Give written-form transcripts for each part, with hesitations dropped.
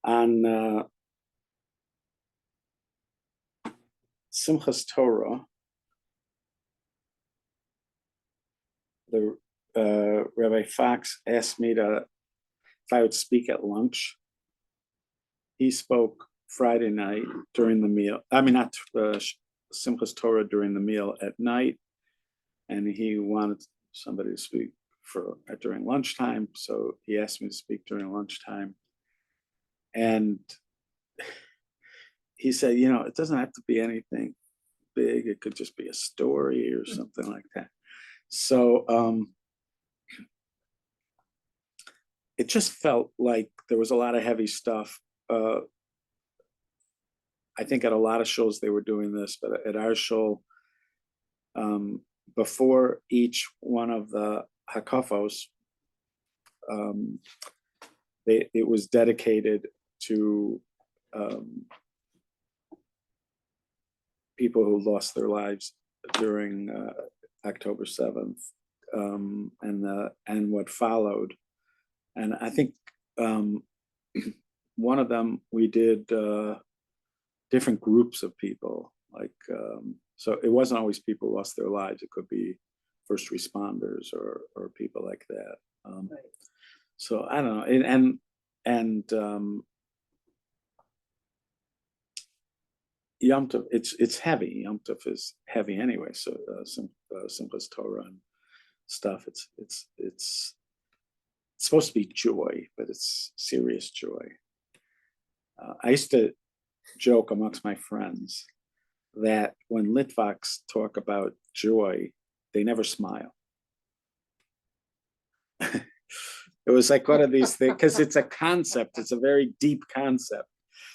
On Simchas Torah, the Rabbi Fox asked me if I would speak at lunch. He spoke Friday night during the meal. I mean, not Simchas Torah during the meal at night, and he wanted somebody to speak during lunchtime. So he asked me to speak during lunchtime, and he said, it doesn't have to be anything big. It could just be a story or something like that. So it just felt like there was a lot of heavy stuff. I think at a lot of shows they were doing this, but at our show, before each one of the hakafos, it was dedicated to people who lost their lives during October 7th, and what followed. And I think one of them we did different groups of people, like so it wasn't always people who lost their lives. It could be first responders or people like that. Right. So I don't know, and Yom Tov, it's heavy. Yom Tov is heavy anyway. So Simchas Torah and stuff. It's supposed to be joy, but it's serious joy. I used to joke amongst my friends that when Litvaks talk about joy, they never smile. It was like one of these things, because it's a concept. It's a very deep concept.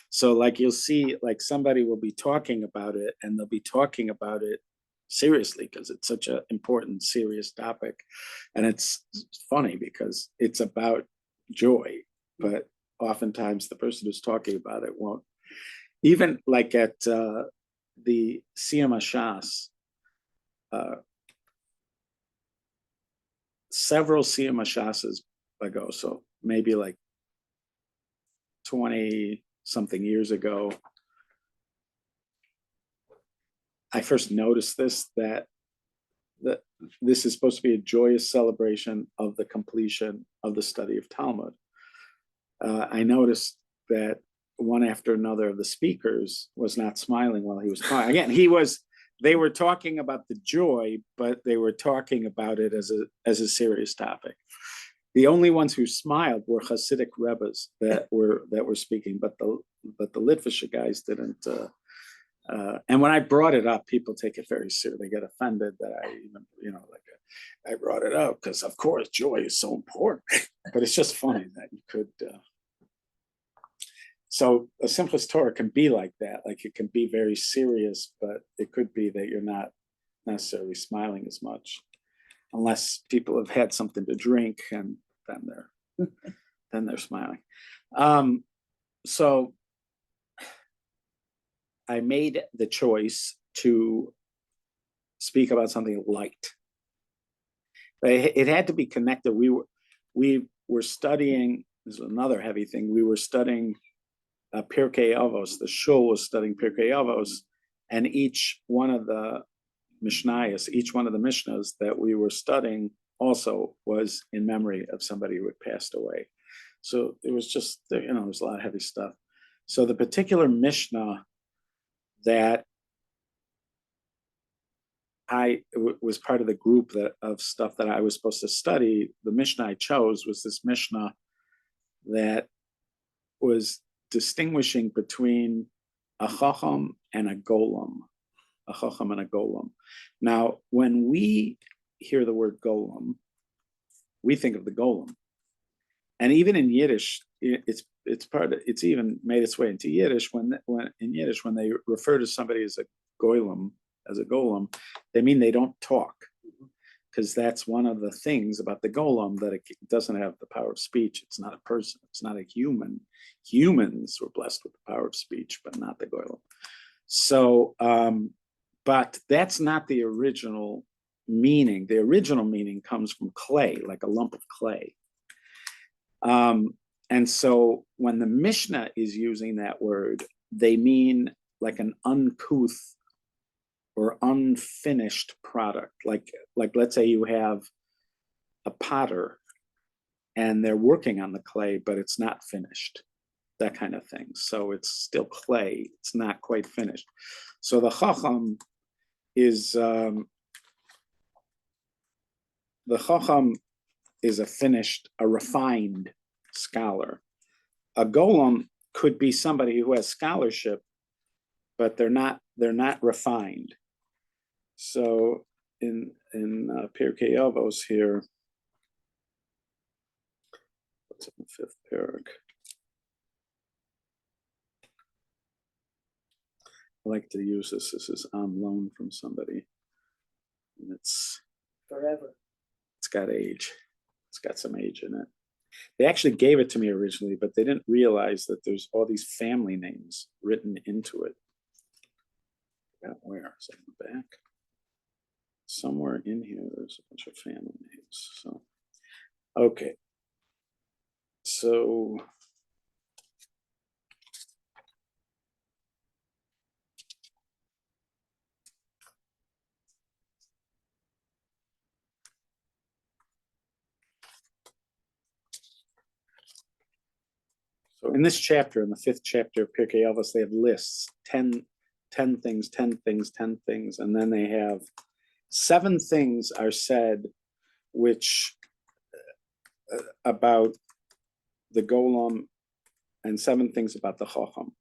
So like you'll see, like somebody will be talking about it, and they'll be talking about it seriously because it's such an important, serious topic. And it's funny because it's about joy, but oftentimes the person who's talking about it won't. Even like at the Siyam HaShas, several Siyam HaShas's ago, so maybe like 20 something years ago, I first noticed that this is supposed to be a joyous celebration of the completion of the study of Talmud. I noticed that one after another of the speakers was not smiling while he was talking. Again, they were talking about the joy, but they were talking about it as a serious topic. The only ones who smiled were Hasidic Rebbes that were speaking, but the Litvish guys didn't. And when I brought it up, people take it very seriously. They get offended that I even, I brought it up because, of course, joy is so important. But it's just funny that you could. So a Simchas Torah can be like that. Like it can be very serious, but it could be that you're not necessarily smiling as much, unless people have had something to drink, and then they're smiling. So I made the choice to speak about something light. It had to be connected. We were studying. This is another heavy thing. We were studying Pirkei Avos. The shul was studying Pirkei Avos, and each one of the Mishnayos, each one of the Mishnahs that we were studying also was in memory of somebody who had passed away. So it was just, there was a lot of heavy stuff. So the particular Mishnah that I was part of the group of stuff that I was supposed to study, the Mishnah I chose was this Mishnah that was distinguishing between a chacham and a golem. A chacham and a golem. Now, when we hear the word golem, we think of the golem, and even in Yiddish, it's even made its way into Yiddish. When in Yiddish, when they refer to somebody as a golem, they mean they don't talk, because that's one of the things about the golem, that it doesn't have the power of speech. It's not a person. It's not a human. Humans were blessed with the power of speech, but not the golem. So, but that's not the original meaning. The original meaning comes from clay, like a lump of clay. And so when the Mishnah is using that word, they mean like an uncouth or unfinished product. Like let's say you have a potter and they're working on the clay, but it's not finished, that kind of thing. So it's still clay, it's not quite finished. So the Chacham is a finished, a refined scholar. A golem could be somebody who has scholarship, but they're not refined. So in Pirkei Avos here, what's in the fifth parak? I like to use this. This is on loan from somebody, and it's forever. It's got age. It's got some age in it. They actually gave it to me originally, but they didn't realize that there's all these family names written into it. Where is it in the back? Somewhere in here, there's a bunch of family names. So, okay. So, in this chapter, in the fifth chapter of Pirkei Avos, they have lists, 10 things, 10 things, 10 things, and then they have 7 things are said which about the golem, and 7 things about the chacham.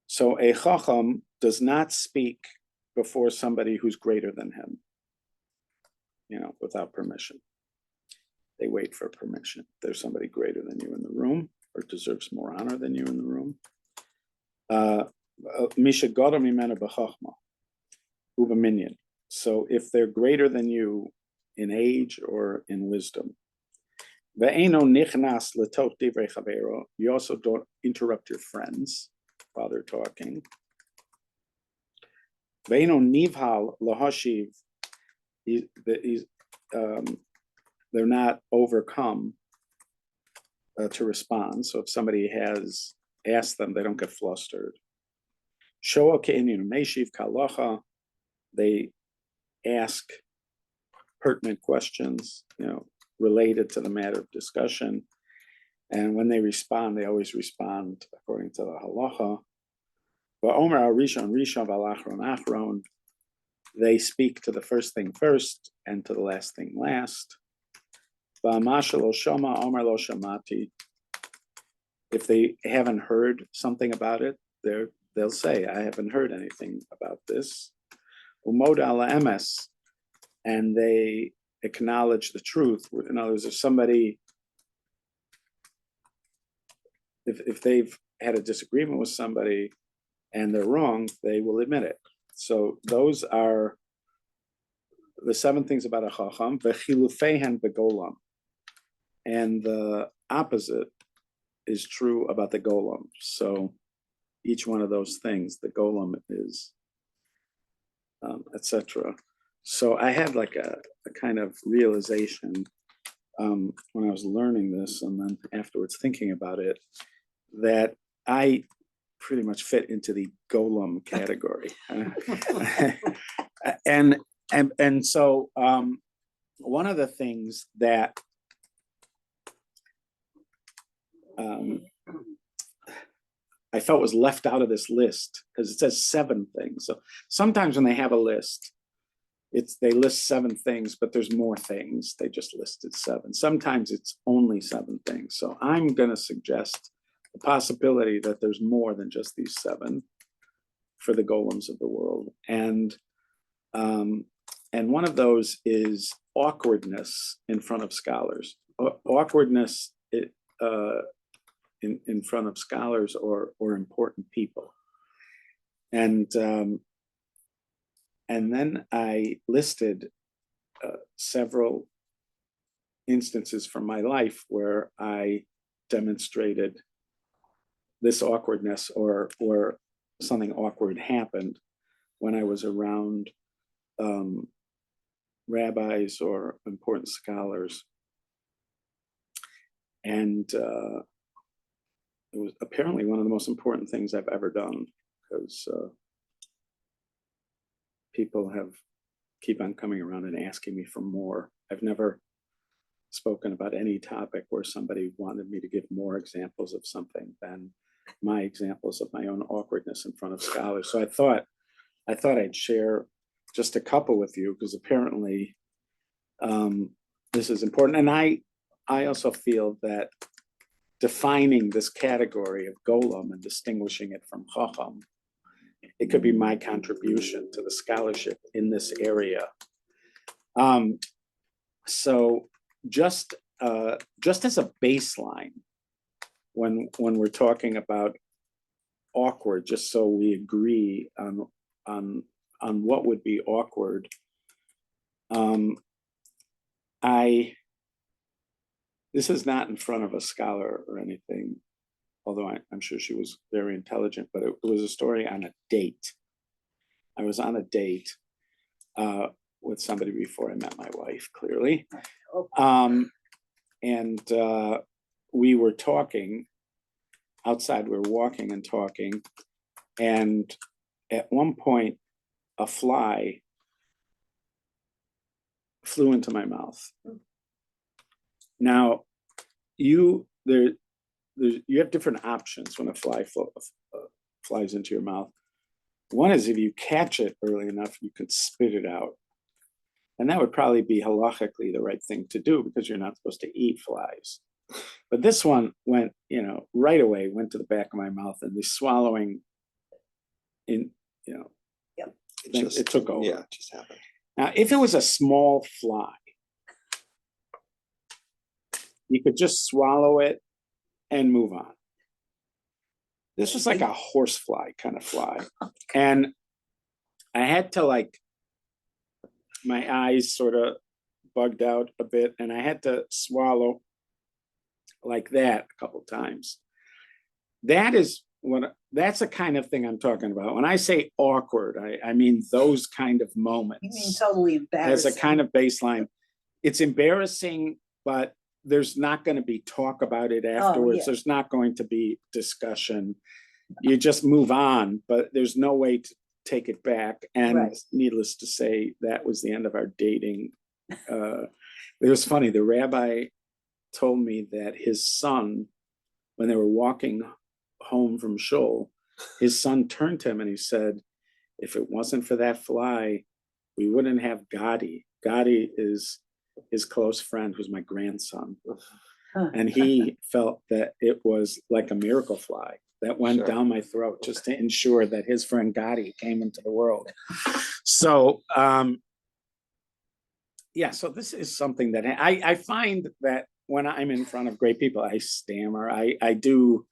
So a chacham does not speak before somebody who's greater than him, without permission. They wait for permission. There's somebody greater than you in the room or deserves more honor than you in the room. Misha gadol mimenu b'chachma u'b'minyan. So if they're greater than you in age or in wisdom, ve'eno nichnas l'toch divrei chavero. You also don't interrupt your friends while they're talking. Ve'eno nivhal lahashiv. They're not overcome to respond. So if somebody has asked them, they don't get flustered. Shoa ke'inyan meishiv kalacha. They ask pertinent questions, related to the matter of discussion. And when they respond, they always respond according to the halacha. Va'omer harishon rishon v'alachron achron. They speak to the first thing first and to the last thing last. Va'amashal lo shama omer lo shamati. If they haven't heard something about it, they'll say, I haven't heard anything about this. Umod ala emes. And they acknowledge the truth. In other words, if somebody, if they've had a disagreement with somebody and they're wrong, they will admit it. So those are the 7 things about a chacham. V'chilufeihen begolam. And the opposite is true about the golem. So each one of those things, the golem is, etc. So I had like a kind of realization when I was learning this, and then afterwards thinking about it, that I pretty much fit into the golem category. and so one of the things that I felt was left out of this list, because it says 7 things. So sometimes when they have a list, they list 7 things, but there's more things. They just listed 7. Sometimes it's only 7 things. So I'm going to suggest the possibility that there's more than just these 7 for the golems of the world. And one of those is awkwardness in front of scholars. Awkwardness in front of scholars or important people. And then I listed several instances from my life where I demonstrated this awkwardness or something awkward happened when I was around rabbis or important scholars. And it was apparently one of the most important things I've ever done, because people keep on coming around and asking me for more. I've never spoken about any topic where somebody wanted me to give more examples of something than my examples of my own awkwardness in front of scholars. So I thought I'd share just a couple with you, because apparently this is important. And I also feel that defining this category of golem and distinguishing it from chacham, it could be my contribution to the scholarship in this area. So just as a baseline, when we're talking about awkward, just so we agree on what would be awkward, this is not in front of a scholar or anything, although I'm sure she was very intelligent, but it was a story on a date. I was on a date with somebody before I met my wife, clearly. And we were talking outside, we were walking and talking. And at one point, a fly flew into my mouth. Now, you have different options when a fly flies into your mouth. One is, if you catch it early enough, you could spit it out. And that would probably be halachically the right thing to do, because you're not supposed to eat flies. But this one went, right away, went to the back of my mouth, and the swallowing it took over. Yeah, it just happened. Now, if it was a small fly, you could just swallow it and move on. This was like a horsefly kind of fly. And I had to, my eyes sort of bugged out a bit, and I had to swallow like that a couple times. That's the kind of thing I'm talking about. When I say awkward, I mean those kind of moments. You mean totally embarrassing. As a kind of baseline. It's embarrassing, but there's not going to be talk about it afterwards. Oh, yeah. There's not going to be discussion. You just move on, but there's no way to take it back. And Right. Needless to say, that was the end of our dating. It was funny. The rabbi told me that his son, when they were walking home from shul, his son turned to him and he said, "If it wasn't for that fly, we wouldn't have Gadi." Gadi is his close friend, who's my grandson. And he felt that it was like a miracle fly that went down my throat just to ensure that his friend Gadi came into the world. So, so this is something that I find that when I'm in front of great people, I stammer, I do,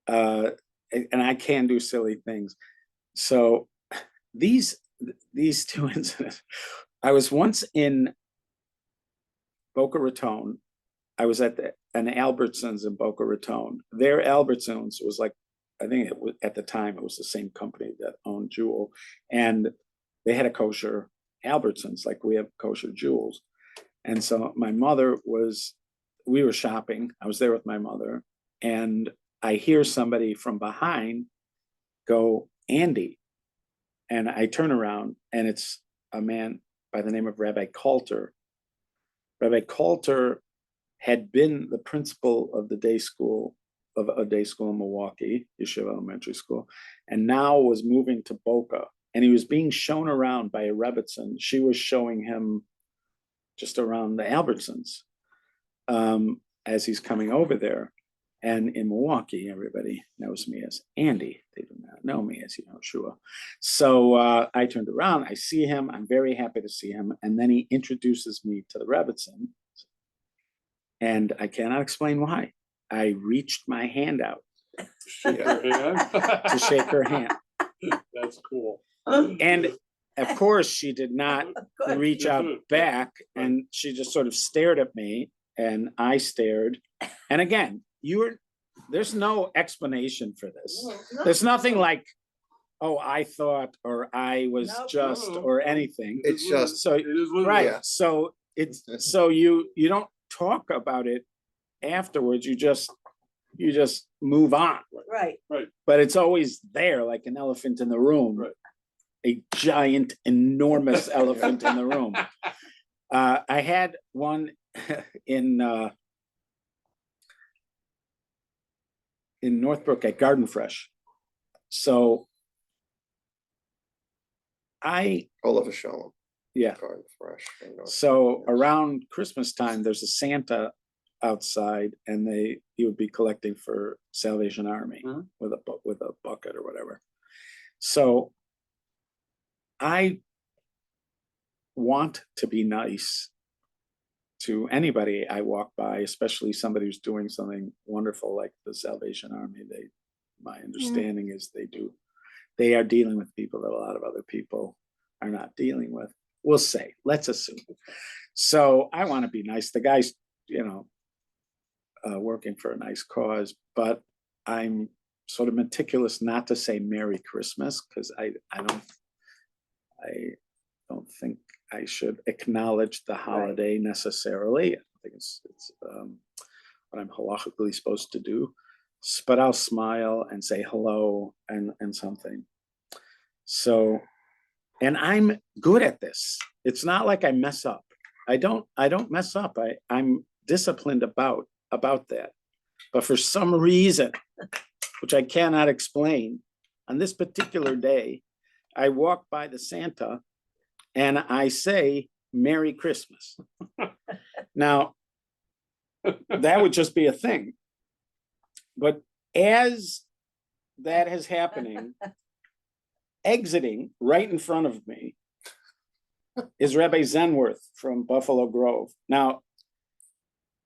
and I can do silly things. So these two incidents, I was once in Boca Raton. I was at an Albertsons in Boca Raton. Their Albertsons was I think it was, at the time, it was the same company that owned Jewel. And they had a kosher Albertsons, like we have kosher Jewels. And so we were shopping. I was there with my mother. And I hear somebody from behind go, "Andy." And I turn around, and it's a man by the name of Rabbi Coulter. Rabbi Coulter had been the principal of a day school in Milwaukee, Yeshiva Elementary School, and now was moving to Boca. And he was being shown around by a Rebbitzin. She was showing him just around the Albertsons as he's coming over there. And in Milwaukee, everybody knows me as Andy. They do not know me as Yehoshua. So I turned around, I see him, I'm very happy to see him. And then he introduces me to the Rebbitzin. And I cannot explain why. I reached my hand out to shake her hand. That's cool. And of course, she did not reach out back, and she just sort of stared at me, and I stared. And again, there's no explanation for this. There's nothing like, "Oh, I thought," or "I was just," or anything. It's just so it is what right. Yeah. So it's so you don't talk about it afterwards, you just move on. Right. But it's always there, like an elephant in the room, Right. a giant, enormous elephant in the room. I had one in Northbrook at Garden Fresh. So Oliver Shalom. yeah. Garden Fresh. I know. So around Christmas time, there's a Santa outside, and he would be collecting for Salvation Army with a bucket or whatever. So I want to be nice to anybody I walk by, especially somebody who's doing something wonderful like the Salvation Army. My understanding is they are dealing with people that a lot of other people are not dealing with. We'll say, let's assume. So I want to be nice. The guy's, working for a nice cause, but I'm sort of meticulous not to say Merry Christmas, because I don't think I should acknowledge the holiday necessarily. I think it's what I'm halakhically supposed to do, but I'll smile and say hello and something. So, and I'm good at this. It's not like I mess up. I don't mess up. I'm disciplined about that. But for some reason, which I cannot explain, on this particular day, I walk by the Santa and I say, Merry Christmas. Now, that would just be a thing. But as that is happening, exiting right in front of me is Rabbi Zenworth from Buffalo Grove. Now,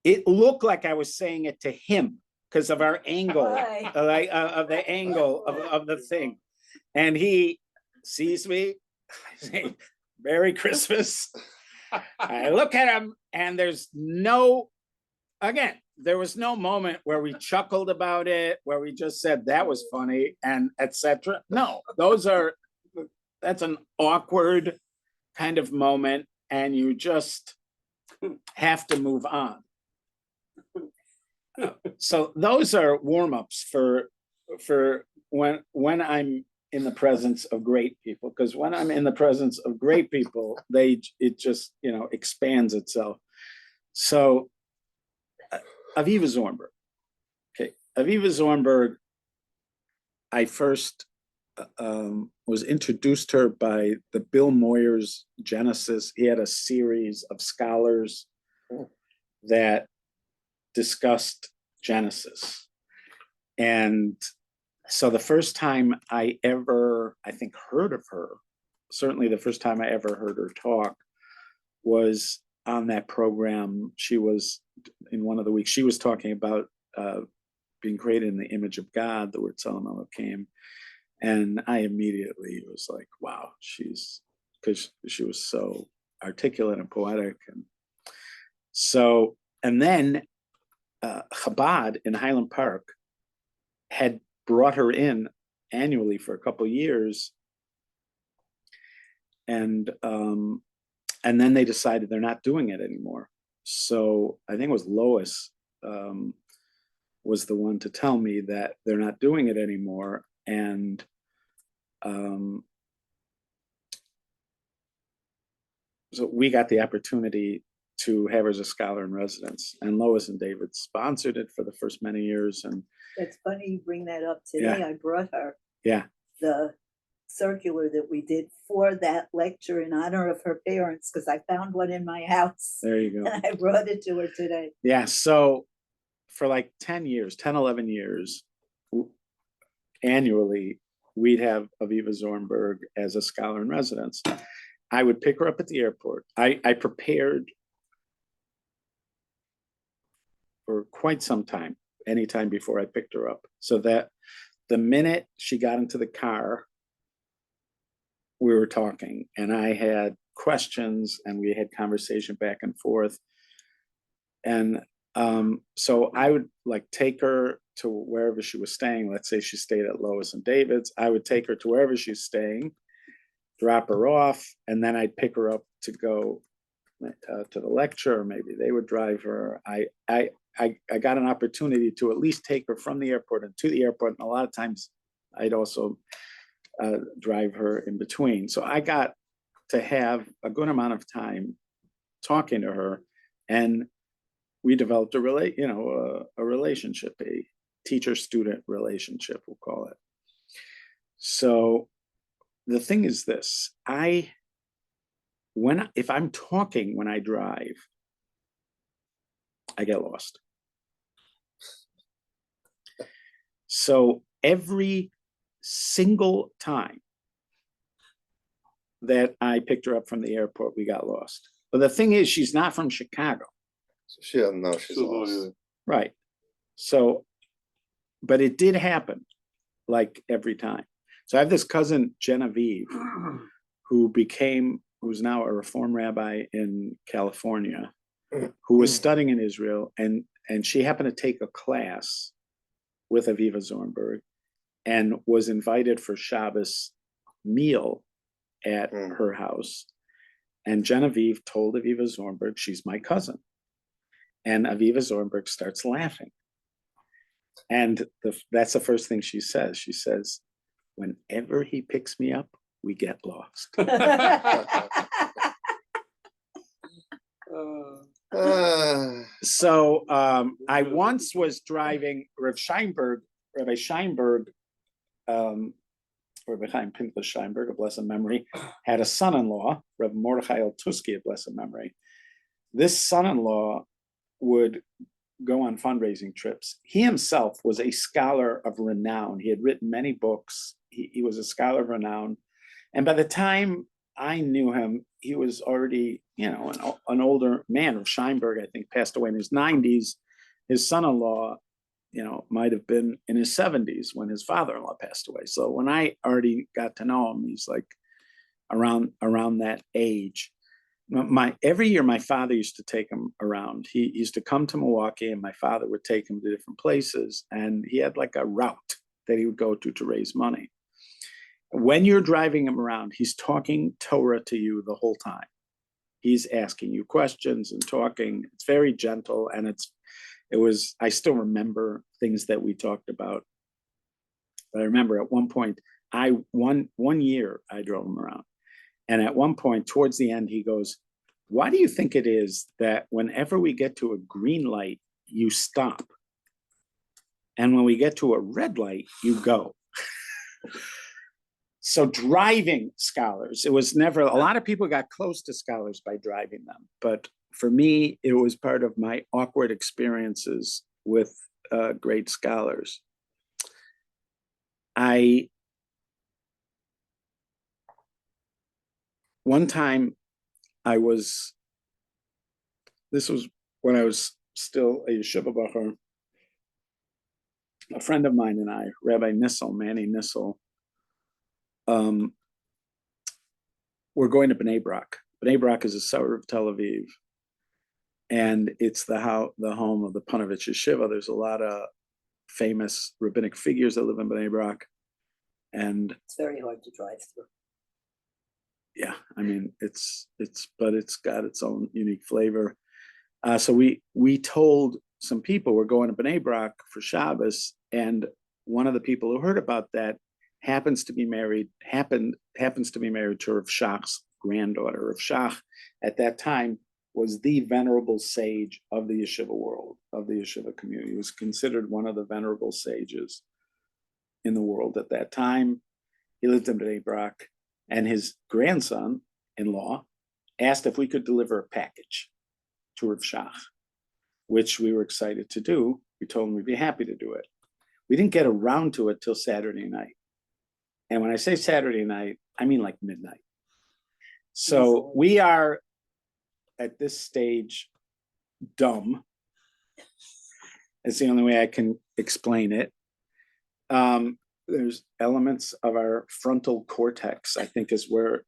it looked like I was saying it to him because of our angle, of the angle of the thing. And he sees me, I say, Merry Christmas. I look at him, and there was no moment where we chuckled about it, where we just said that was funny and etc. No, that's an awkward kind of moment, and you just have to move on. So those are warm-ups for when I'm in the presence of great people, because when I'm in the presence of great people, it just expands itself. So Aviva Zornberg. Okay, Aviva Zornberg, I first was introduced to her by the Bill Moyers Genesis. He had a series of scholars that discussed Genesis. And so the first time I ever, I think, heard of her, certainly the first time I ever heard her talk, was on that program. She was, in one of the weeks, she was talking about being created in the image of God, the word Solomon came. And I immediately was like, wow, because she was so articulate and poetic. And so, and then Chabad in Highland Park had brought her in annually for a couple of years. And then they decided they're not doing it anymore. So I think it was Lois was the one to tell me that they're not doing it anymore. And so we got the opportunity to have her as a scholar in residence, and Lois and David sponsored it for the first many years. And it's funny you bring that up today. Yeah. I brought her yeah, the circular that we did for that lecture in honor of her parents, because I found one in my house. there you go. And I brought it to her today. Yeah, so for like 11 years, annually, we'd have Aviva Zornberg as a scholar in residence. I would pick her up at the airport. I prepared for quite some time, anytime before I picked her up, so that the minute she got into the car, we were talking, and I had questions, and we had conversation back and forth. And so I would like take her to wherever she was staying. Let's say she stayed at Lois and David's. I would take her to wherever she's staying, drop her off, and then I'd pick her up to go to the lecture, or maybe they would drive her. I got an opportunity to at least take her from the airport and to the airport. And a lot of times I'd also drive her in between. So I got to have a good amount of time talking to her, and we developed a relationship, a teacher-student relationship, we'll call it. So the thing is this, if I'm talking when I drive, I get lost. So every single time that I picked her up from the airport, we got lost. But the thing is, she's not from Chicago. So she doesn't know she's lost. Right. So, but it did happen like every time. So I have this cousin, Genevieve, who's now a Reform rabbi in California, who was studying in Israel, and she happened to take a class with Aviva Zornberg and was invited for Shabbos meal at her house. And Genevieve told Aviva Zornberg, she's my cousin. And Aviva Zornberg starts laughing. And that's the first thing she says. She says, whenever he picks me up, we get lost. So I once was driving Rabbi Scheinberg, Rabbi Chaim Pinchas Scheinberg, of blessed memory, had a son-in-law, Rabbi Mordechai Eltusky, of blessed memory. This son-in-law would go on fundraising trips. He himself was a scholar of renown. He had written many books. He was a scholar of renown. And by the time I knew him, he was already, an older man. Of Scheinberg, I think, passed away in his 90s. His son-in-law, might have been in his 70s when his father-in-law passed away. So when I already got to know him, he's like around that age. Every year, my father used to take him around. He used to come to Milwaukee, and my father would take him to different places. And he had like a route that he would go to raise money. When you're driving him around, he's talking Torah to you the whole time. He's asking you questions and talking. It's very gentle, and I still remember things that we talked about. But I remember at one point, one year I drove him around. And at one point, towards the end, he goes, why do you think it is that whenever we get to a green light, you stop? And when we get to a red light, you go. So driving scholars, it was never, a lot of people got close to scholars by driving them. But for me, it was part of my awkward experiences with great scholars. One time this was when I was still a yeshiva bacher, a friend of mine and I, Rabbi Manny Nissel, we're going to Bnei Brak. Bnei Brak is a suburb of Tel Aviv, and it's the home of the Panovich Yeshiva. There's a lot of famous rabbinic figures that live in Bnei Brak, and it's very hard to drive through. Yeah, I mean, but it's got its own unique flavor. So we told some people we're going to Bnei Brak for Shabbos, and one of the people who heard about that happens to be married to Rav Shach's granddaughter. Rav Shach at that time was the venerable sage of the yeshiva world, of the yeshiva community. He was considered one of the venerable sages in the world at that time. He lived in Bnei Brak. And his grandson-in-law asked if we could deliver a package to Rav Shach, which we were excited to do. We told him we'd be happy to do it. We didn't get around to it till Saturday night. And when I say Saturday night, I mean like midnight. So we are at this stage dumb. It's the only way I can explain it. There's elements of our frontal cortex, I think, is where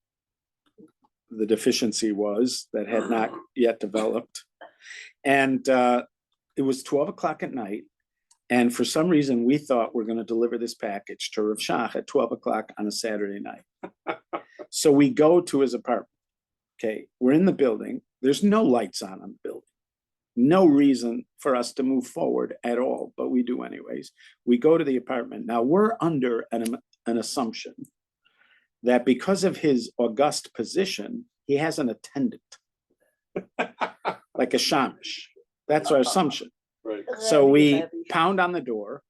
the deficiency was that had not yet developed. And it was 12 o'clock at night. And for some reason, we thought we're going to deliver this package to Rav Shach at 12 o'clock on a Saturday night. So we go to his apartment. Okay, we're in the building. There's no lights on the building. no reason for us to move forward at all, but we do anyways. We go to the apartment. Now we're under an assumption that because of his august position, he has an attendant, like a shamish. That's our assumption. Right. So we Heavy. pound on the door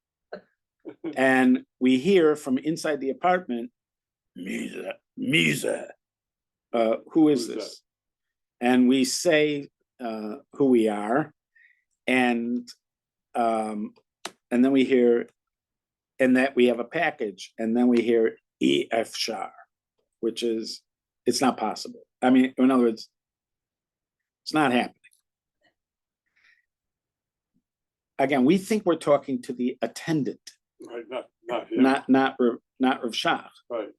and we hear from inside the apartment, Misa, who is Who's this? And we say who we are, and then we hear, and that we have a package, and then we hear EF Shar, which is, it's not possible. I mean, in other words, it's not happening. Again, we think we're talking to the attendant, Right. Not him. not Rav Shach. Right.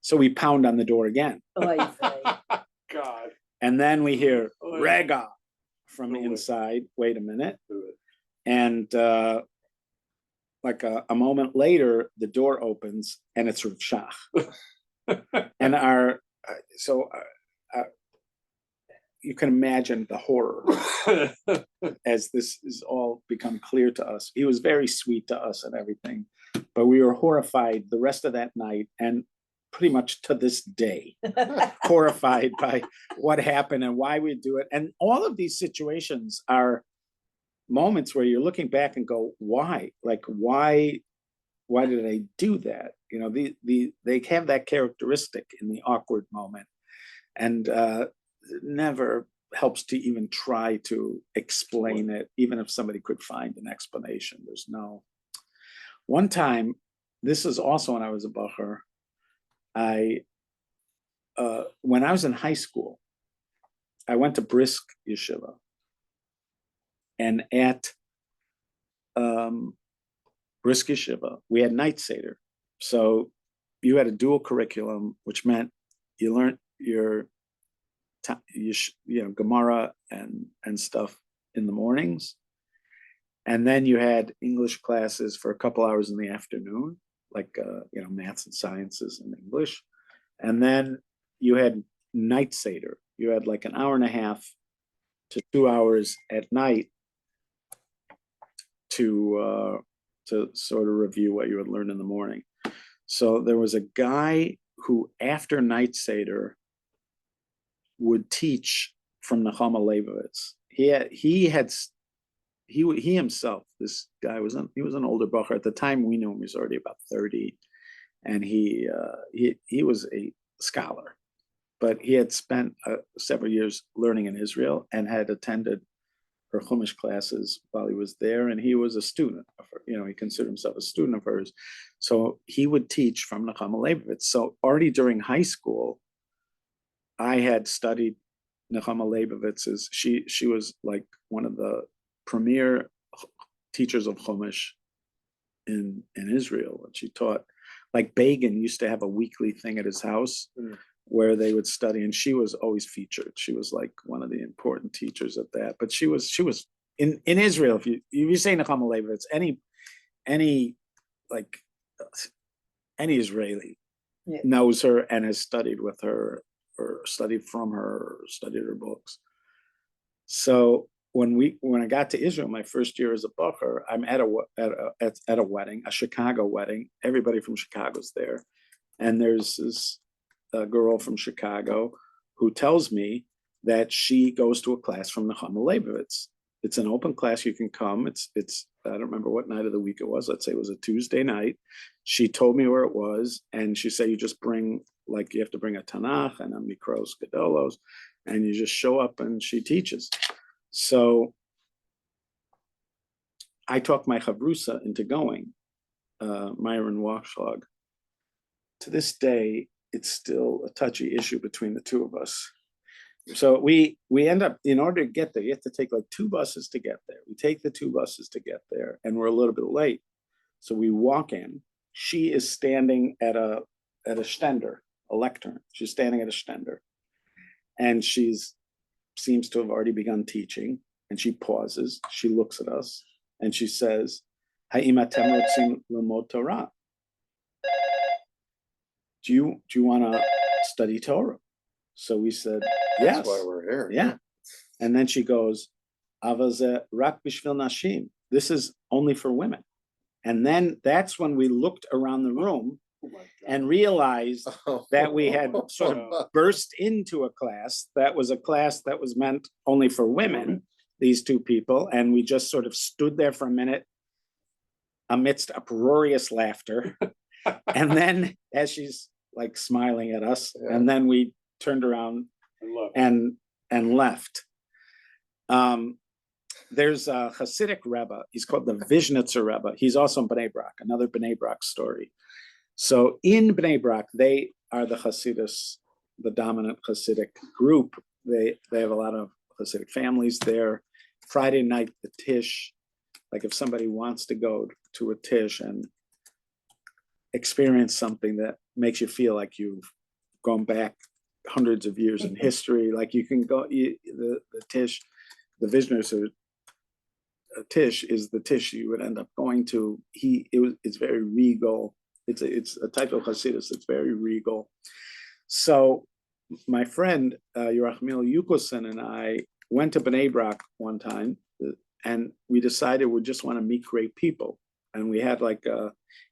So we pound on the door again, Oy vey. God. and then we hear Oh, Rega from Do it. inside. Wait a minute. Do it. And like a moment later, the door opens and it's Rav Shach. And you can imagine the horror as this is all become clear to us. He was very sweet to us and everything, but we were horrified the rest of that night and pretty much to this day, horrified by what happened and why we do it. And all of these situations are moments where you're looking back and go, why? Like, why did I do that? You know, they have that characteristic in the awkward moment. And it never helps to even try to explain it, even if somebody could find an explanation. There's no. One time, this is also when I was a bacher, when I was in high school, I went to Brisk Yeshiva. And at Brisk Yeshiva, we had night Seder. So you had a dual curriculum, which meant you learned your Gemara and stuff in the mornings. And then you had English classes for a couple hours in the afternoon, like, maths and sciences and English. And then you had night Seder. You had like an hour and a half to 2 hours at night to sort of review what you had learned in the morning. So there was a guy who, after night Seder, would teach from Nechama Leibovitz. He himself, this guy he was an older bacher. At the time we knew him, he was already about 30, and he was a scholar, but he had spent several years learning in Israel and had attended her Chumash classes while he was there, and he was a student of her. He considered himself a student of hers. So he would teach from Nechama Leibovitz. So already during high school, I had studied Nechama Leibovitz's. She was like one of the premier teachers of Chumash in Israel, and she taught. Like Begin used to have a weekly thing at his house where they would study, and she was always featured. She was like one of the important teachers at that. But she was in Israel. If you say Nechama Leibovitz, any Israeli knows her and has studied with her or studied from her or studied her books. So when I got to Israel, my first year as a bacher, I'm at a wedding, a Chicago wedding. Everybody from Chicago's there, and there's this girl from Chicago who tells me that she goes to a class from Nechama Leibovitz. It's an open class. You can come. It's I don't remember what night of the week it was. Let's say it was a Tuesday night. She told me where it was, and she said you just bring, like, you have to bring a Tanakh and a Mikros Gedolos, and you just show up and she teaches. So I talked my chavrusa into going, Myron Wachschlag. To this day, it's still a touchy issue between the two of us. So we end up, in order to get there, you have to take like 2 buses to get there. We take the 2 buses to get there, and we're a little bit late. So we walk in. She is standing at a stender, a lectern. She's standing at a stender, and seems to have already begun teaching. And she pauses. She looks at us, and she says, "Ha'im atem rotzim lemod Torah? Do you want to study Torah?" So we said, "Yes." That's why we're here. Yeah. And then she goes, Avaze rak bishvil nashim. This is only for women. And then that's when we looked around the room Oh my God. and realized that we had sort of burst into a class that was meant only for women, these two people, and we just sort of stood there for a minute amidst uproarious laughter. And then as she's like smiling at us, and then we turned around and left. There's a Hasidic Rebbe, he's called the Vishnitzer Rebbe. He's also in Bnei Brak, another Bnei Brak story. So in Bnei Brak, they are the Hasidus, the dominant Hasidic group. They have a lot of Hasidic families there. Friday night, the Tish, like if somebody wants to go to a Tish and experience something that makes you feel like you've gone back hundreds of years in history, like you can go, the Tish, the Vishnitzer Tish is the Tish you would end up going to. It's very regal. It's a type of Hasidus. It's very regal. So my friend Yerachmiel Yukosin and I went to Bnei Brak one time, and we decided we just want to meet great people. And we had like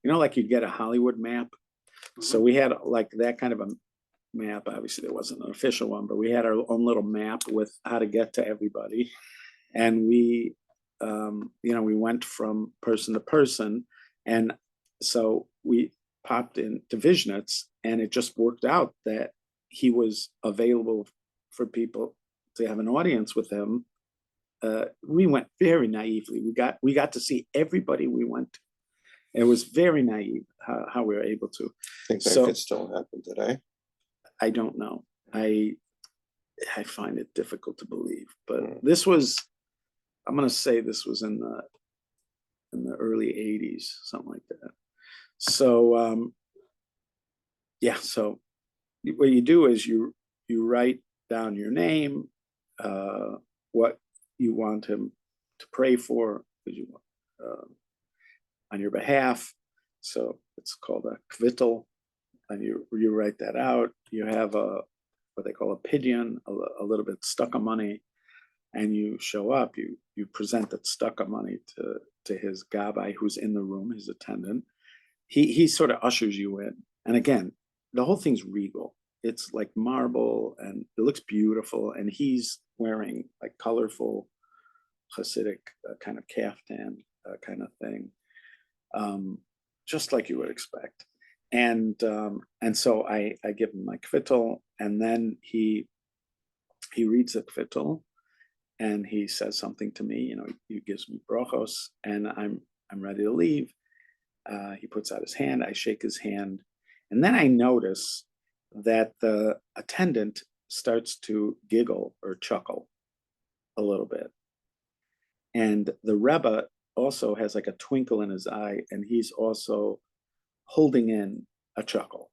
like you'd get a Hollywood map. Mm-hmm. So we had like that kind of a map. Obviously, there wasn't an official one, but we had our own little map with how to get to everybody. And we went from person to person, and so we popped into Vishnitz, and it just worked out that he was available for people to have an audience with him. We went very naively. We got to see everybody we went to. It was very naive how we were able to. I think that could still happen today. I don't know. I find it difficult to believe, but this was. I'm going to say this was in the early 80s, something like that. So, so what you do is you write down your name, what you want him to pray for, on your behalf. So it's called a kvittel, and you write that out. You have what they call a pidyon, a little bit stuck of money. And you show up, you present that stuck of money to his gabbai who's in the room, his attendant. He sort of ushers you in. And again, the whole thing's regal. It's like marble and it looks beautiful. And he's wearing like colorful Hasidic kind of kaftan kind of thing, just like you would expect. And so I give him my kvittel, and then he reads the kvittel. And he says something to me, he gives me brachos, and I'm ready to leave. He puts out his hand, I shake his hand, and then I notice that the attendant starts to giggle or chuckle a little bit. And the Rebbe also has like a twinkle in his eye, and he's also holding in a chuckle.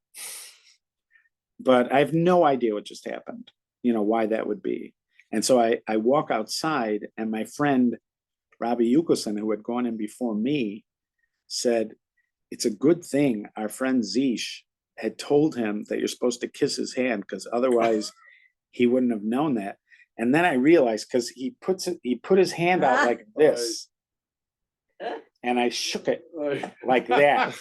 But I have no idea what just happened, why that would be. And so I walk outside, and my friend, Rabbi Yukosin, who had gone in before me, said, it's a good thing our friend Zish had told him that you're supposed to kiss his hand, because otherwise he wouldn't have known that. And then I realized, because he put his hand out like this, and I shook it like that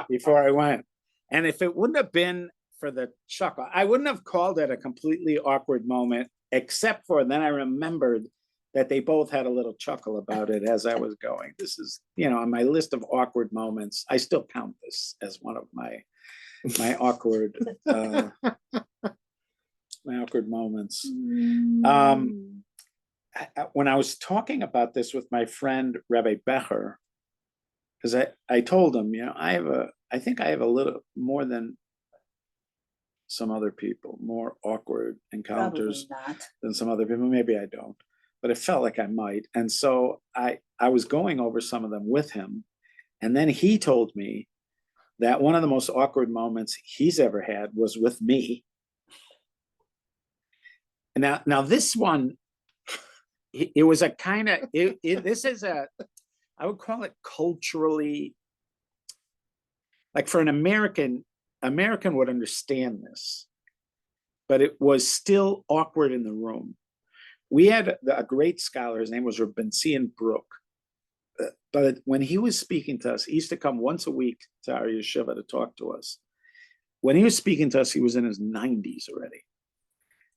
before I went. And if it wouldn't have been for the chuckle, I wouldn't have called it a completely awkward moment, except for then I remembered that they both had a little chuckle about it as I was going. This is, on my list of awkward moments. I still count this as one of my awkward moments. When I was talking about this with my friend Rabbi Becher, because I told him, I think I have a little more than some other people, more awkward encounters than some other people. Maybe I don't, but it felt like I might. And so I was going over some of them with him. And then he told me that one of the most awkward moments he's ever had was with me. And now this one, it was a kind of, this is I would call it culturally, like for an American would understand this, but it was still awkward in the room. we had a great scholar, his name was Rabbinic Brook. But when he was speaking to us, he used to come once a week to our yeshiva to talk to us. When he was speaking to us, he was in his 90s already.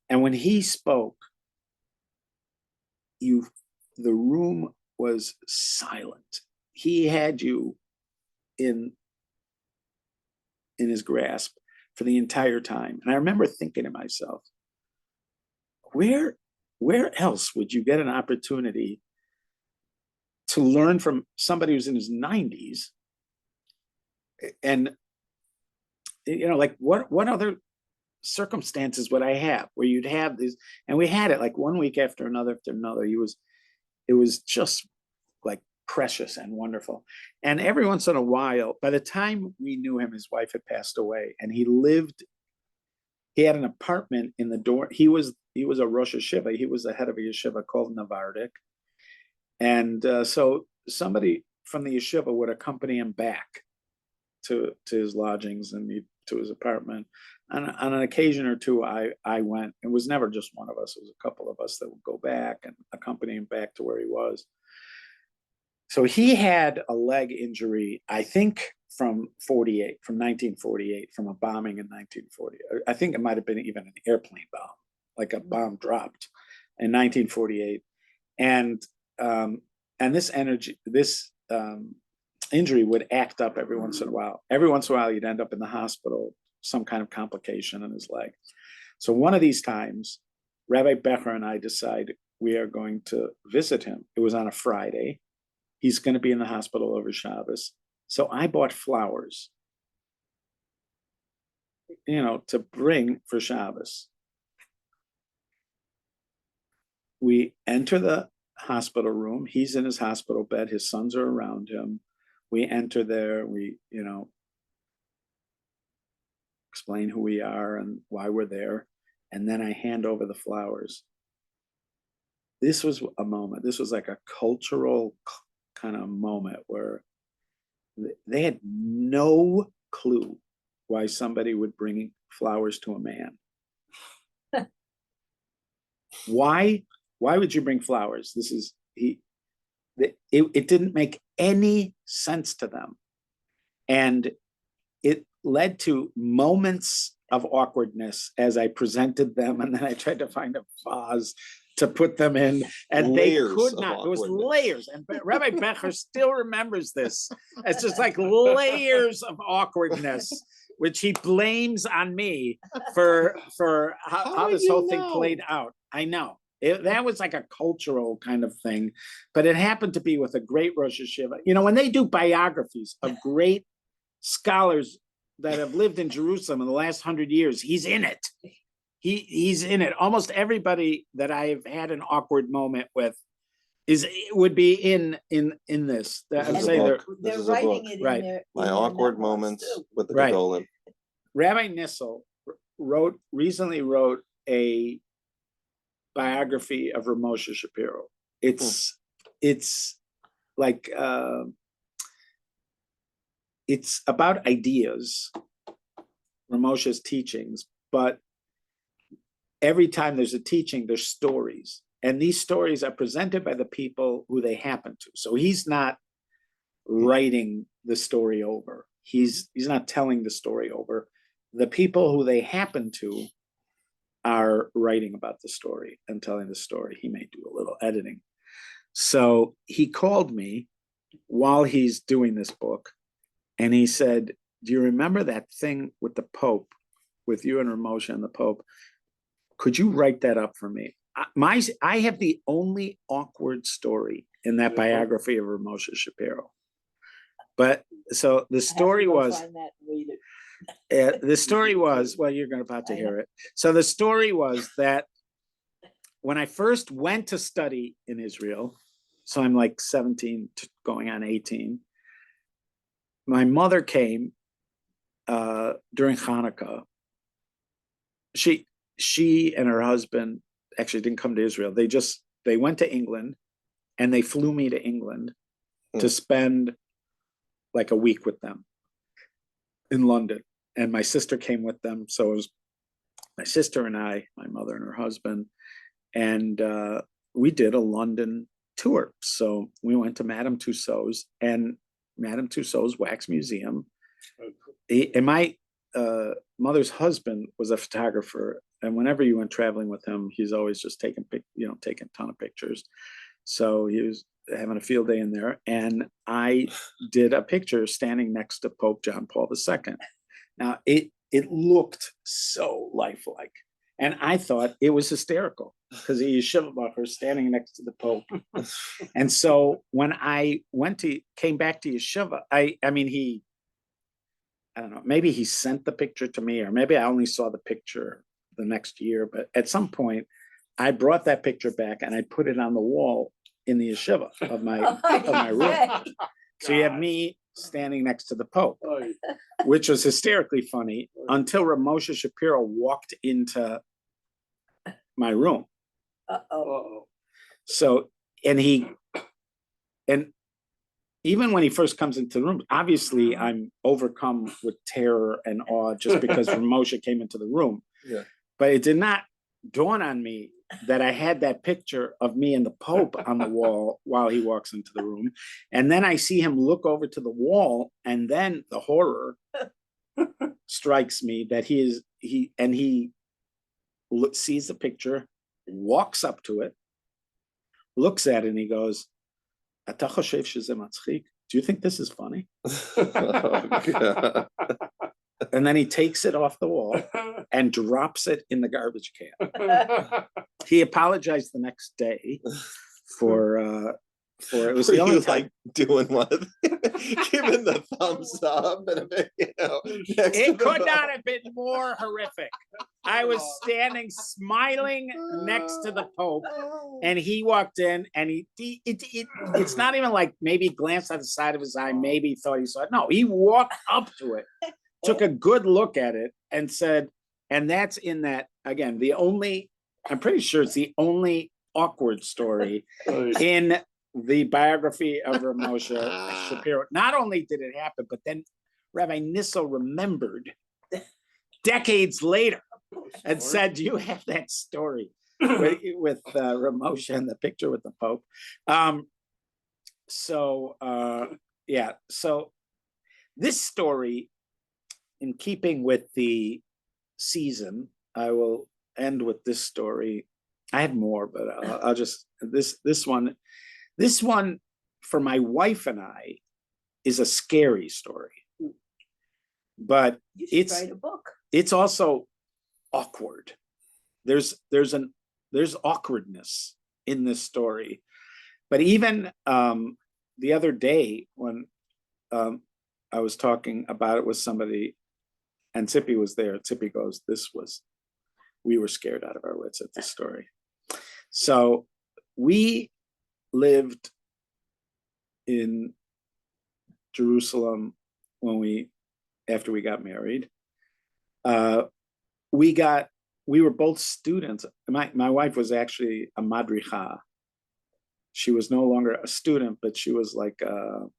And when he spoke, the room was silent. He had you in his grasp for the entire time. And I remember thinking to myself, where else would you get an opportunity to learn from somebody who's in his 90s? And, like what other circumstances would I have where you'd have these? And we had it like one week after another. It was just like precious and wonderful. And every once in a while, by the time we knew him, his wife had passed away, and he had an apartment in the door. He was a Rosh Yeshiva. He was the head of a yeshiva called Navardik. And so somebody from the yeshiva would accompany him back to his lodgings and to his apartment. On an occasion or two, I went. It was never just one of us. It was a couple of us that would go back and accompany him back to where he was. So he had a leg injury, I think, from 1948, from a bombing in 1940. I think it might have been even an airplane bomb, like a bomb dropped in 1948. And this injury would act up every once in a while. Every once in a while, you'd end up in the hospital, some kind of complication in his leg. So one of these times, Rabbi Becher and I decide we are going to visit him. It was on a Friday. He's going to be in the hospital over Shabbos. So I bought flowers, to bring for Shabbos. We enter the hospital room. He's in his hospital bed. His sons are around him. We enter there. We, explain who we are and why we're there. And then I hand over the flowers. This was a moment. This was like a cultural kind of moment where they had no clue why somebody would bring flowers to a man. Why would you bring flowers? It didn't make any sense to them. And it led to moments of awkwardness as I presented them, and then I tried to find a vase to put them in, and layers they could not. It was layers, and Rabbi Becher still remembers this. It's just like layers of awkwardness, which he blames on me for how this whole thing played out. I know. That was like a cultural kind of thing, but it happened to be with a great Rosh Yeshiva. When they do biographies of great scholars that have lived in Jerusalem in the last 100 years, he's in it. He's in it. Almost everybody that I've had an awkward moment with would be in this. They're writing it right. in their My awkward moments with the right. Gedolim. Rabbi Nissel recently wrote a biography of Ramosha Shapiro. It's like it's about ideas, Ramosha's teachings, but every time there's a teaching, there's stories. And these stories are presented by the people who they happen to. So he's not writing the story over. He's not telling the story over. The people who they happen to are writing about the story and telling the story. He may do a little editing. So he called me while he's doing this book, and he said, do you remember that thing with the Pope, with you and Ramosha and the Pope? Could you write that up for me? I have the only awkward story in that biography of Ramosha Shapiro. But so the story was, well, you're about to hear it. So the story was that when I first went to study in Israel, so I'm like 17 going on 18, my mother came during Hanukkah. She and her husband actually didn't come to Israel. They went to England, and they flew me to England to spend like a week with them in London. And my sister came with them. So it was my sister and I, my mother and her husband. and we did a London tour. So we went to Madame Tussauds, and Madame Tussauds Wax Museum. And my mother's husband was a photographer, and whenever you went traveling with him, he's always just taking a ton of pictures. So he was having a field day in there, and I did a picture standing next to Pope John Paul II. Now it looked so lifelike, and I thought it was hysterical because he yeshiva bacher standing next to the Pope. And so when I came back to yeshiva, I don't know, maybe he sent the picture to me, or maybe I only saw the picture the next year. But at some point, I brought that picture back and I put it on the wall in the yeshiva of my room. So you have me standing next to the Pope, which was hysterically funny until Ramosha Shapiro walked into my room. Uh-oh. So, and even when he first comes into the room, obviously I'm overcome with terror and awe just because Ramosha came into the room. Yeah. But it did not dawn on me that I had that picture of me and the Pope on the wall while he walks into the room. And then I see him look over to the wall, and then the horror strikes me that he sees the picture, walks up to it, looks at it, and he goes, "Ata choshev sheze matzchik? Do you think this is funny?" Oh, And then he takes it off the wall and drops it in the garbage can. He apologized the next day for it was were the only you time. like doing what? Giving the thumbs up and a bit, next to It the could not Pope. have been more horrific. I was standing smiling next to the Pope, and he walked in, and it's not even like maybe he glanced at the side of his eye, maybe thought he saw it. No, he walked up to it, took a good look at it, and said, and that's in that, again, I'm pretty sure it's the only awkward story in the biography of Ramosha Shapiro. Not only did it happen, but then Rabbi Nisso remembered decades later and said, "Do you have that story with Ramosha and the picture with the Pope?" So this story, in keeping with the season, I will end with this story. I had more, but I'll just this one for my wife and I is a scary story, but You should write a book. it's also awkward. There's awkwardness in this story, but even the other day when I was talking about it with somebody, and Tzipi was there. Tzipi goes, we were scared out of our wits at this story. So we lived in Jerusalem after we got married. We were both students. My wife was actually a madricha. She was no longer a student, but she was like a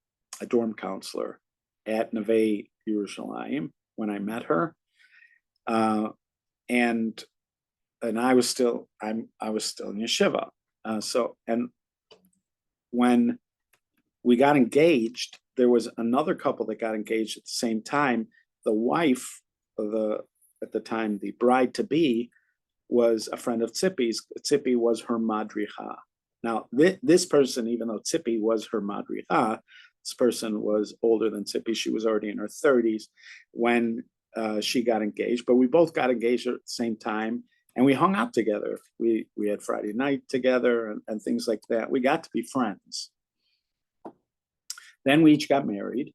dorm counselor at Neve Yerushalayim when I met her. And I was still in yeshiva. And when we got engaged, there was another couple that got engaged at the same time. The wife at the time, the bride to be, was a friend of Tzipi's. Tzipi was her madricha. Now, this person, even though Tzipi was her madricha, this person was older than Tzipi. She was already in her 30s when she got engaged, but we both got engaged at the same time, and we hung out together. We had Friday night together and things like that. We got to be friends. Then we each got married,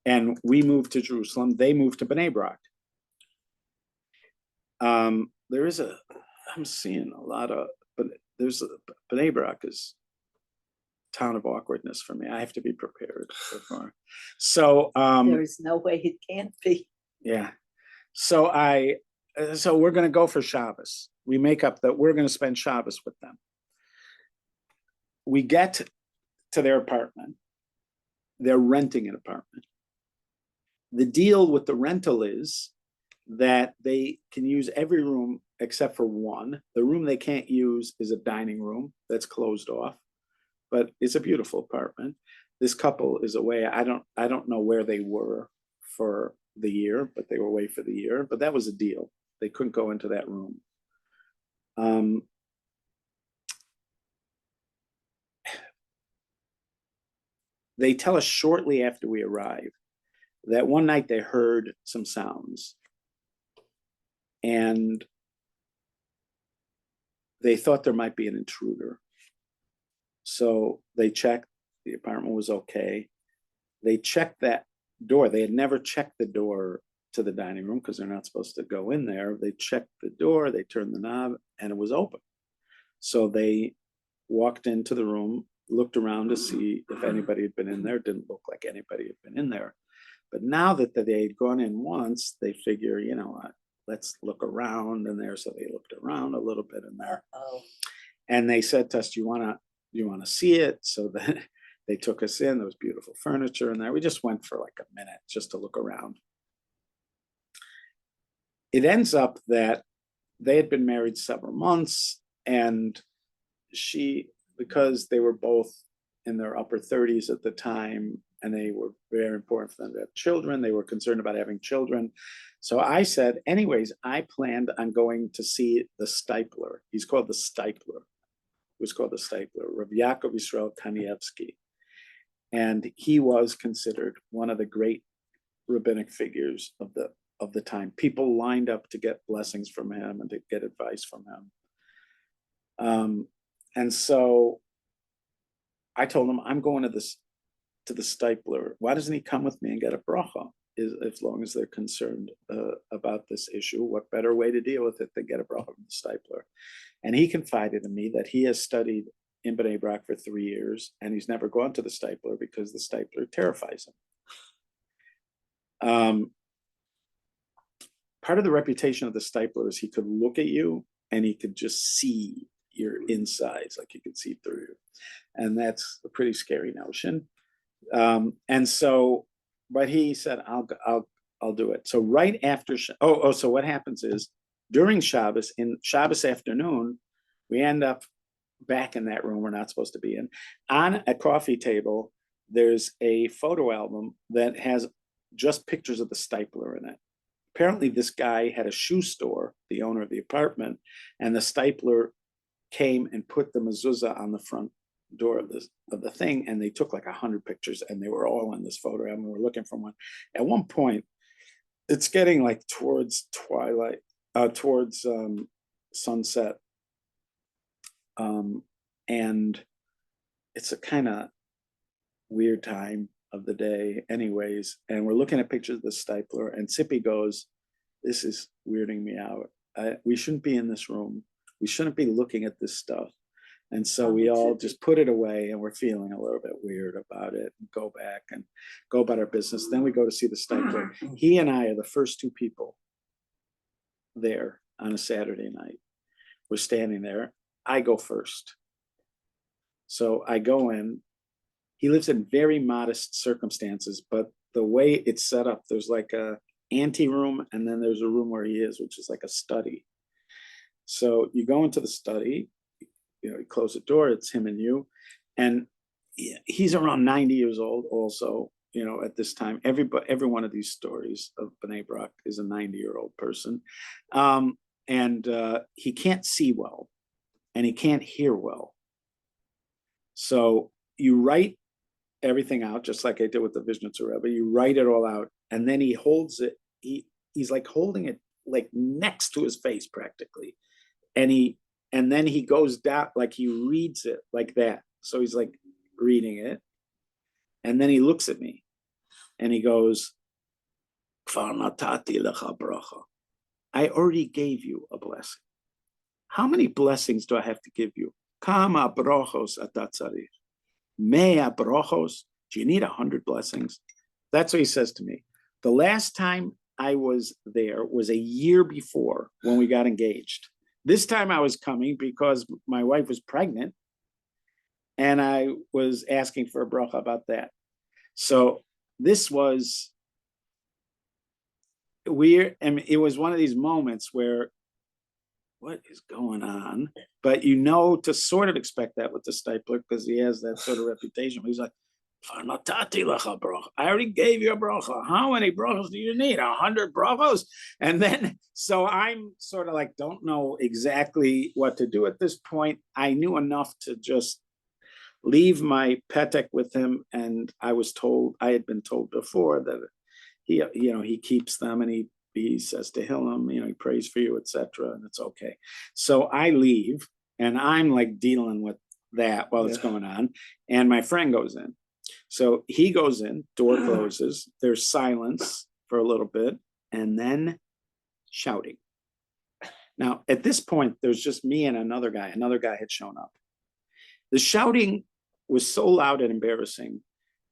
and we moved to Jerusalem. They moved to Bnei Brak. I'm seeing a lot of, but Bnei Brak is a town of awkwardness for me. I have to be prepared so far. So There is no way it can't be. yeah. So we're going to go for Shabbos. We make up that we're going to spend Shabbos with them. We get to their apartment. They're renting an apartment. The deal with the rental is that they can use every room except for one. The room they can't use is a dining room that's closed off, but it's a beautiful apartment. This couple is away. I don't know where they were for the year, but they were away for the year. But that was a deal. They couldn't go into that room. They tell us shortly after we arrive that one night they heard some sounds, and they thought there might be an intruder. So they checked, the apartment was okay. They checked that door. They had never checked the door to the dining room because they're not supposed to go in there. They checked the door, they turned the knob, and it was open. So they walked into the room, looked around to see if anybody had been in there. Didn't look like anybody had been in there. But now that they had gone in once, they figure, you know what, let's look around in there. So they looked around a little bit in there. And they said to us, do you want to see it? So then they took us in. There was beautiful furniture in there. We just went for like a minute just to look around. It ends up that they had been married several months, and she, because they were both in their upper 30s at the time, and they were very important for them to have children. They were concerned about having children. So I said, anyways, I planned on going to see the Stipler. He's called the Stipler. He was called the Stipler, Rav Yaakov Yisrael Kanievsky. And he was considered one of the great rabbinic figures of the time. People lined up to get blessings from him and to get advice from him. And so I told him, I'm going to the Stipler. Why doesn't he come with me and get a bracha? As long as they're concerned about this issue, what better way to deal with it than get a bracha from the Stipler? And he confided in me that he has studied in Bnei Brak for 3 years, and he's never gone to the Stipler because the Stipler terrifies him. Part of the reputation of the Stipler is he could look at you and he could just see your insides, like he could see through you. And that's a pretty scary notion. And so, but he said, I'll do it. So right after, so what happens is during Shabbos, in Shabbos afternoon, we end up back in that room we're not supposed to be in. On a coffee table, there's a photo album that has just pictures of the Stipler in it. Apparently this guy had a shoe store, the owner of the apartment, and the Stipler came and put the mezuzah on the front door of the thing, and they took like 100 pictures, and they were all in this photo album. We were looking for one. At one point, it's getting like towards twilight, towards sunset, and it's a kind of weird time of the day anyways, and we're looking at pictures of the Stipler, and Sippy goes, this is weirding me out. We shouldn't be in this room. We shouldn't be looking at this stuff. And so we all just put it away, and we're feeling a little bit weird about it, and go back and go about our business. Then we go to see the Stipler. He and I are the first two people there on a Saturday night. We're standing there. I go first. So I go in. He lives in very modest circumstances, but the way it's set up, there's like a ante room, and then there's a room where he is, which is like a study. So you go into the study, you close the door, it's him and you. And he's around 90 years old also, at this time. Every one of these stories of Bnei Brak is a 90-year-old person. And he can't see well, and he can't hear well. So you write everything out, just like I did with the Vishnitzer Rebbe. You write it all out, and then he holds it. He's like holding it like next to his face practically. And then he goes down, like he reads it like that. So he's like reading it. And then he looks at me and he goes, Kfar natati lecha bracha. I already gave you a blessing. How many blessings do I have to give you? Kama brachos ata tzarich. Mea brachos. Do you need 100 blessings? That's what he says to me. The last time I was there was a year before when we got engaged. This time I was coming because my wife was pregnant, and I was asking for a bracha about that. So this was weird. I mean, it was one of these moments where what is going on? But you know, to sort of expect that with the stapler, because he has that sort of reputation. He's like, I already gave you a bracha. How many brachos do you need? 100 brachos? And then, so I'm sort of like, don't know exactly what to do at this point. I knew enough to just leave my petek with him. And I had been told before that he keeps them, and he says to Hillel, he prays for you, etc. And it's okay. So I leave, and I'm like dealing with that while it's going on. And my friend goes in. So he goes in, door closes, there's silence for a little bit, and then shouting. Now, at this point, there's just me and another guy. Another guy had shown up. The shouting was so loud and embarrassing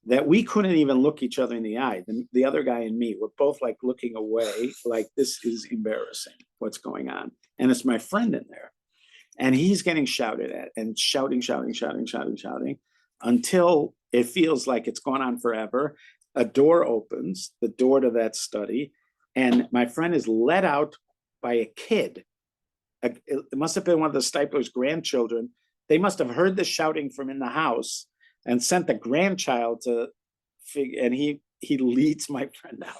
that we couldn't even look each other in the eye. The other guy and me were both like looking away, like, this is embarrassing, what's going on. And it's my friend in there. And he's getting shouted at and shouting, until it feels like it's gone on forever. A door opens, the door to that study, and my friend is let out by a kid. It must have been one of the Stipler's grandchildren. They must have heard the shouting from in the house and sent the grandchild to figure, and he leads my friend out.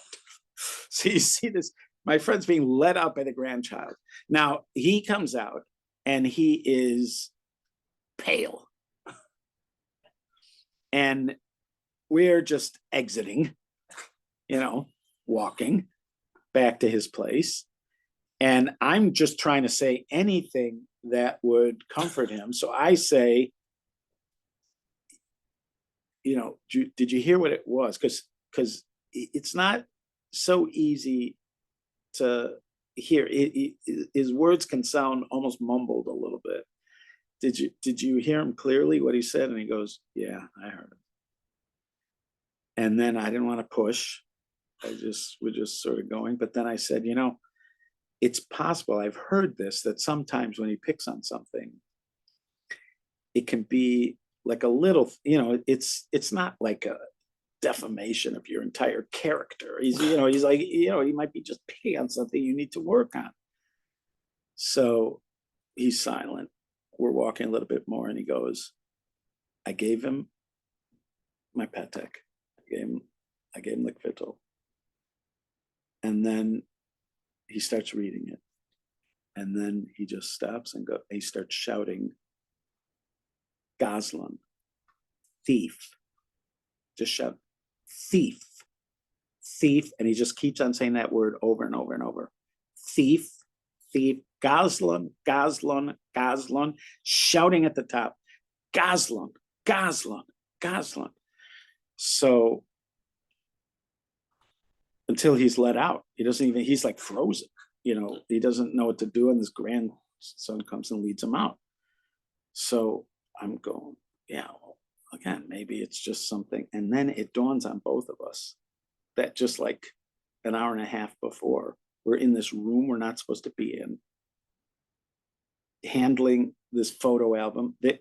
So you see this, my friend's being led out by the grandchild. Now he comes out and he is pale. And we're just exiting, walking back to his place. And I'm just trying to say anything that would comfort him. So I say, did you hear what it was? Because it's not so easy to hear. His words can sound almost mumbled a little bit. Did you hear him clearly what he said? And he goes, yeah, I heard him. And then I didn't want to push. We're just sort of going. But then I said, it's possible, I've heard this, that sometimes when he picks on something, it can be like a little, it's not like a defamation of your entire character. He's like, he might be just picking on something you need to work on. So he's silent. We're walking a little bit more, and he goes, I gave him my petek. I gave him the kvittel. And then he starts reading it. And then he just stops and he starts shouting, Gazlan, thief. Just shout, thief, thief. And he just keeps on saying that word over and over and over. Thief, thief, Gazlan, Gazlan, Gazlan, shouting at the top, Gazlan, Gazlan, Gazlan. So until he's let out, he's like frozen, he doesn't know what to do. And this grandson comes and leads him out. So I'm going, well, again, maybe it's just something. And then it dawns on both of us that just like an hour and a half before, we're in this room we're not supposed to be in, handling this photo album that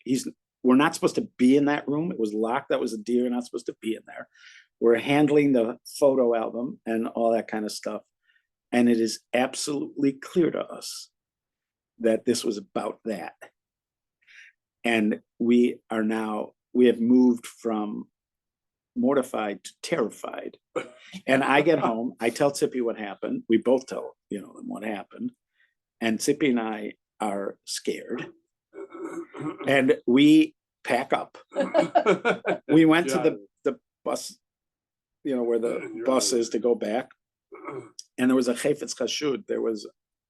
we're not supposed to be in that room. It was locked. That was a deal. You're not supposed to be in there. We're handling the photo album and all that kind of stuff. And it is absolutely clear to us that this was about that. And we have moved from mortified to terrified. And I get home, I tell Tzipi what happened. We both tell them what happened. And Tzipi and I are scared. And we pack up. We went to the bus, where the bus is to go back. And there was a chayfetz chashud. There was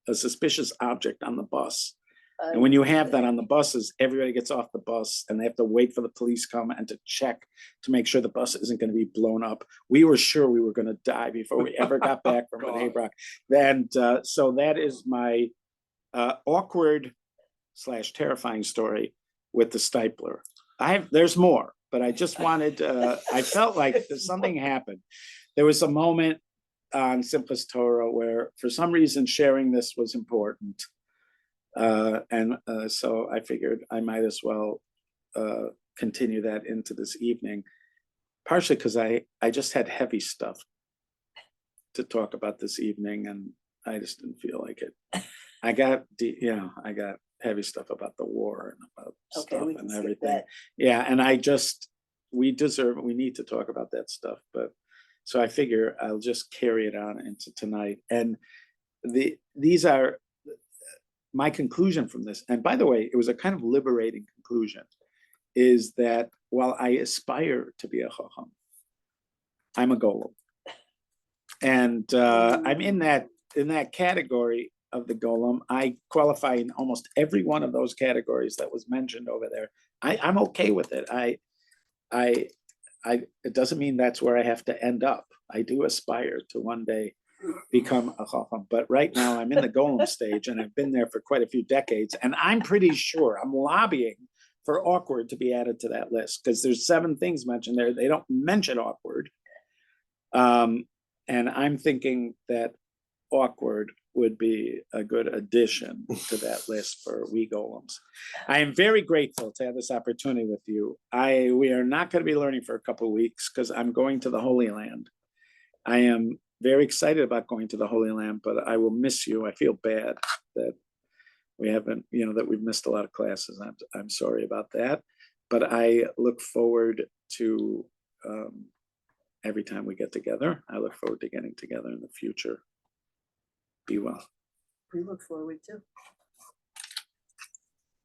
a suspicious object on the bus. And when you have that on the buses, everybody gets off the bus and they have to wait for the police come and to check to make sure the bus isn't going to be blown up. We were sure we were going to die before we ever got back from Bnei Brak. And so that is my awkward / terrifying story with the Stipler. There's more, but I just wanted, I felt like something happened. There was a moment on Simplest Torah where for some reason sharing this was important. So I figured I might as well continue that into this evening, partially because I just had heavy stuff to talk about this evening and I just didn't feel like it. I got I got heavy stuff about the war and about Okay, stuff we can and skip everything. that. Yeah, and we need to talk about that stuff, but so I figure I'll just carry it on into tonight. And these are my conclusion from this. And by the way, it was a kind of liberating conclusion, is that while I aspire to be a chacham, I'm a golem. And I'm in that category of the golem. I qualify in almost every one of those categories that was mentioned over there. I'm okay with it. It doesn't mean that's where I have to end up. I do aspire to one day become a chacham, but right now I'm in the golem stage, and I've been there for quite a few decades. And I'm pretty sure I'm lobbying for awkward to be added to that list, because there's 7 things mentioned there. They don't mention awkward. And I'm thinking that awkward would be a good addition to that list for we golems. I am very grateful to have this opportunity with you. We are not going to be learning for a couple of weeks because I'm going to the Holy Land. I am very excited about going to the Holy Land, but I will miss you. I feel bad that we haven't, that we've missed a lot of classes. I'm sorry about that, but I look forward to every time we get together. I look forward to getting together in the future. Be well. We look forward to.